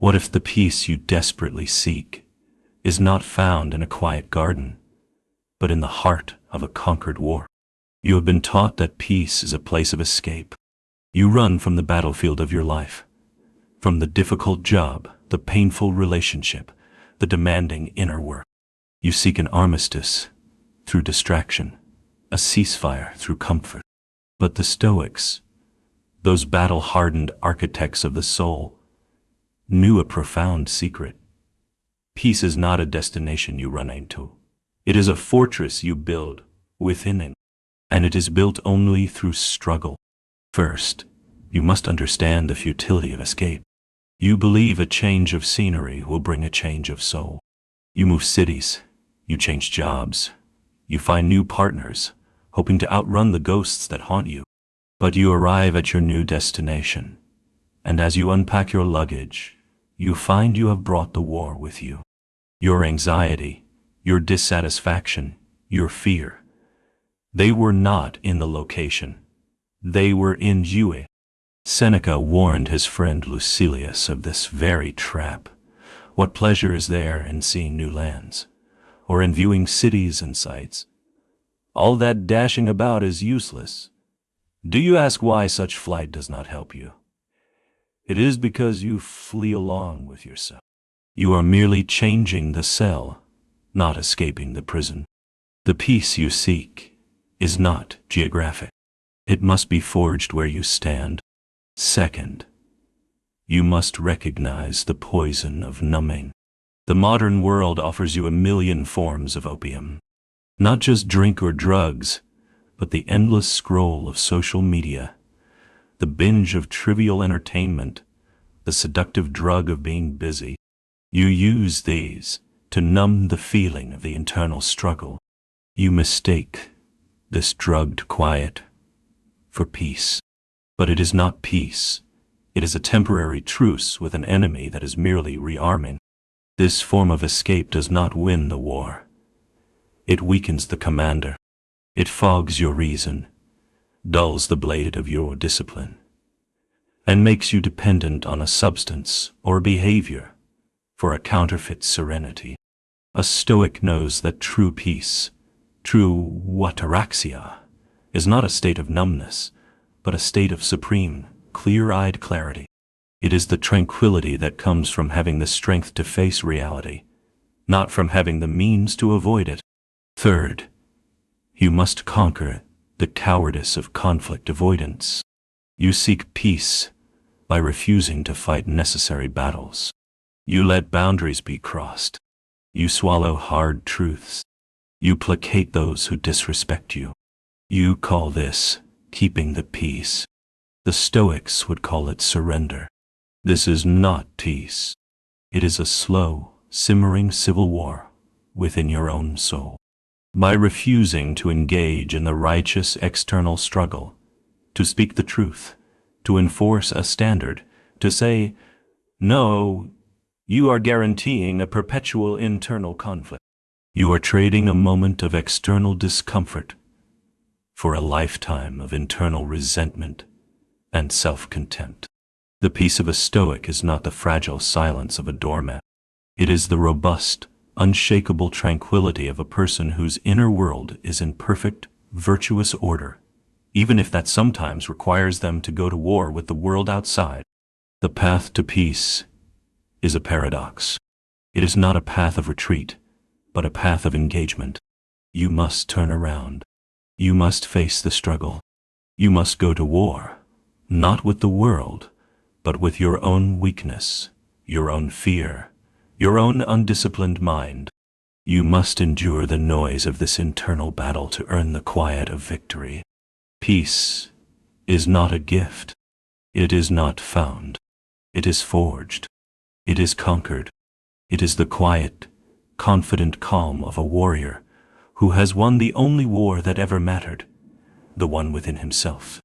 What if the peace you desperately seek is not found in a quiet garden, but in the heart of a conquered war? You have been taught that peace is a place of escape. You run from the battlefield of your life, from the difficult job, the painful relationship, the demanding inner work. You seek an armistice through distraction, a ceasefire through comfort. But the Stoics, those battle-hardened architects of the soul, knew a profound secret. Peace is not a destination you run into. It is a fortress you build within it, and it is built only through struggle. First, you must understand the futility of escape. You believe a change of scenery will bring a change of soul. You move cities, you change jobs, you find new partners, hoping to outrun the ghosts that haunt you. But you arrive at your new destination, and as you unpack your luggage, you find you have brought the war with you. Your anxiety, your dissatisfaction, your fear, they were not in the location. They were in you. Seneca warned his friend Lucilius of this very trap. What pleasure is there in seeing new lands, or in viewing cities and sights? All that dashing about is useless. Do you ask why such flight does not help you? It is because you flee along with yourself. You are merely changing the cell, not escaping the prison. The peace you seek is not geographic. It must be forged where you stand. Second, you must recognize the poison of numbing. The modern world offers you a million forms of opium. Not just drink or drugs, but the endless scroll of social media, the binge of trivial entertainment, the seductive drug of being busy. You use these to numb the feeling of the internal struggle. You mistake this drugged quiet for peace. But it is not peace. It is a temporary truce with an enemy that is merely rearming. This form of escape does not win the war. It weakens the commander. It fogs your reason, dulls the blade of your discipline, and makes you dependent on a substance or behavior for a counterfeit serenity. A Stoic knows that true peace, true ataraxia, is not a state of numbness, but a state of supreme, clear-eyed clarity. It is the tranquility that comes from having the strength to face reality, not from having the means to avoid it. Third, you must conquer the cowardice of conflict avoidance. You seek peace by refusing to fight necessary battles. You let boundaries be crossed. You swallow hard truths. You placate those who disrespect you. You call this keeping the peace. The Stoics would call it surrender. This is not peace. It is a slow, simmering civil war within your own soul. By refusing to engage in the righteous external struggle, to speak the truth, to enforce a standard, to say, no, you are guaranteeing a perpetual internal conflict. You are trading a moment of external discomfort for a lifetime of internal resentment and self-contempt. The peace of a Stoic is not the fragile silence of a doormat. It is the robust, unshakable tranquility of a person whose inner world is in perfect, virtuous order, even if that sometimes requires them to go to war with the world outside. The path to peace is a paradox. It is not a path of retreat, but a path of engagement. You must turn around. You must face the struggle. You must go to war, not with the world, but with your own weakness, your own fear, your own undisciplined mind. You must endure the noise of this internal battle to earn the quiet of victory. Peace is not a gift. It is not found. It is forged. It is conquered. It is the quiet, confident calm of a warrior who has won the only war that ever mattered, the one within himself.